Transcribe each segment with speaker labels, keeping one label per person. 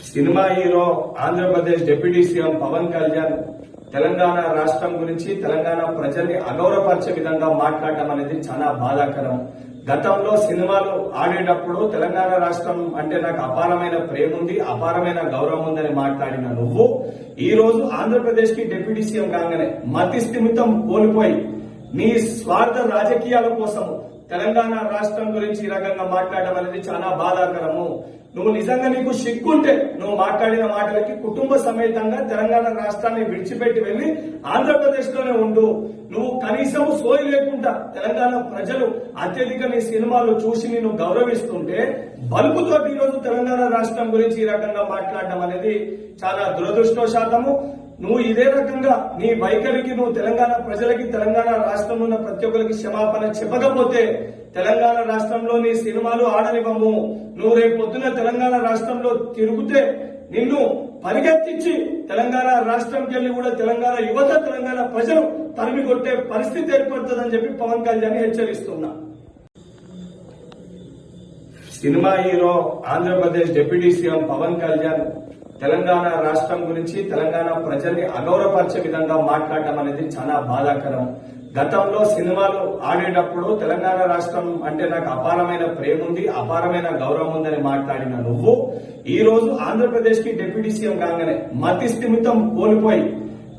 Speaker 1: Cinema hero Andhra Pradesh deputy CM Pawan Kalyan Telangana రాష్ట్రం గురించి తెలంగాణ ప్రజల్ని అగౌరవపరిచే విధంగా మాట్లాడటం అనేది చాలా బాధాకరం. గతంలో సినిమాలు ఆడేటప్పుడు తెలంగాణ రాష్ట్రం అంటే నాకు అపారమైన ప్రేమ ఉంది, అపారమైన గౌరవం ఉందని మాట్లాడిన నువ్వు ఈ రోజు ఆంధ్రప్రదేశ్ కి డిప్యూటీ సీఎం కాగానే మతి స్థిమితం కోల్పోయి నీ స్వార్థ రాజకీయాల కోసం తెలంగాణ రాష్ట్రం గురించి ఈ రకంగా మాట్లాడడం అనేది చాలా బాధాకరము. నువ్వు నిజంగా నీకు సిగ్గుంటే నువ్వు మాట్లాడిన మాటలకి కుటుంబ సమేతంగా తెలంగాణ రాష్ట్రాన్ని విడిచిపెట్టి వెళ్లి ఆంధ్రప్రదేశ్ లోనే ఉండు. నువ్వు కనీసం సోయి లేకుండా తెలంగాణ ప్రజలు అత్యధిక నీ సినిమాలు చూసి నిన్ను గౌరవిస్తుంటే బల్బుతో ఈ రోజు తెలంగాణ రాష్ట్రం గురించి ఈ రకంగా మాట్లాడడం అనేది చాలా దురదృష్టవశాతము. నువ్వు ఇదే రకంగా నీ వైఖరికి నువ్వు తెలంగాణ ప్రజలకి తెలంగాణ రాష్ట్రంలో ఉన్న ప్రతి ఒక్కరికి క్షమాపణ చెప్పకపోతే తెలంగాణ రాష్ట్రంలో నీ సినిమాలు ఆడనివ్వము. నువ్వు రేపు పొద్దున తెలంగాణ రాష్ట్రంలో తిరుగుతే నిన్ను పరిగెత్తించి తెలంగాణ రాష్ట్రంకి వెళ్లి కూడా తెలంగాణ యువత తెలంగాణ ప్రజలు తరిమి కొట్టే పరిస్థితి ఏర్పడుతుందని చెప్పి పవన్ కళ్యాణ్ హెచ్చరిస్తున్నా. Cinema hero Andhra Pradesh deputy CM Pawan Kalyan Telangana రాష్ట్రం గురించి తెలంగాణ ప్రజల్ని అగౌరవపరిచే విధంగా మాట్లాడటం అనేది చాలా బాధాకరం. గతంలో సినిమాలు ఆడేటప్పుడు తెలంగాణ రాష్ట్రం అంటే నాకు అపారమైన ప్రేమ ఉంది, అపారమైన గౌరవం ఉందని మాట్లాడిన నువ్వు ఈ రోజు ఆంధ్రప్రదేశ్ కి డిప్యూటీ సీఎం కాగానే మతి స్థిమితం కోల్పోయి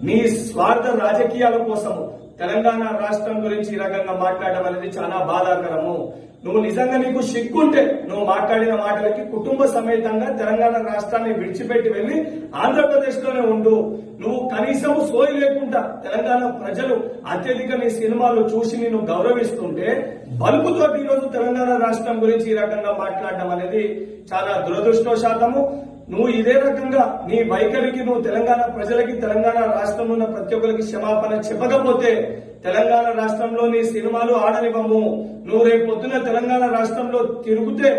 Speaker 1: నీ స్వార్థ రాజకీయాల కోసం తెలంగాణ రాష్ట్రం గురించి ఈ రకంగా మాట్లాడడం అనేది చాలా బాధాకరము. నువ్వు నిజంగా నీకు సిగ్గుంటే నువ్వు మాట్లాడిన మాటలకి కుటుంబ సమేతంగా తెలంగాణ రాష్ట్రాన్ని విడిచిపెట్టి వెళ్లి ఆంధ్రప్రదేశ్ లోనే ఉండు. నువ్వు కనీసం సోయి లేకుండా తెలంగాణ ప్రజలు అత్యధిక నీ సినిమాలు చూసి నిన్ను గౌరవిస్తుంటే బల్బుతో ఈ రోజు తెలంగాణ రాష్ట్రం గురించి ఈ రకంగా మాట్లాడడం అనేది చాలా దురదృష్టవశాతము. నువ్వు ఇదే రకంగా నీ వైఖరికి నువ్వు తెలంగాణ ప్రజలకి తెలంగాణ రాష్ట్రంలో ఉన్న ప్రతి ఒక్కరికి క్షమాపణ చెప్పకపోతే తెలంగాణ రాష్ట్రంలో నీ సినిమాలు ఆడనివ్వము. నువ్వు రేపు పొద్దున తెలంగాణ రాష్ట్రంలో తిరుగుతే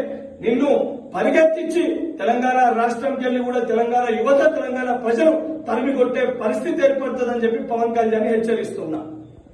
Speaker 1: నిన్ను పరిగెత్తించి తెలంగాణ రాష్ట్రంకి వెళ్లి కూడా తెలంగాణ యువత తెలంగాణ ప్రజలు తరిమి కొట్టే పరిస్థితి ఏర్పడుతుందని చెప్పి పవన్ కళ్యాణ్ హెచ్చరిస్తున్నా.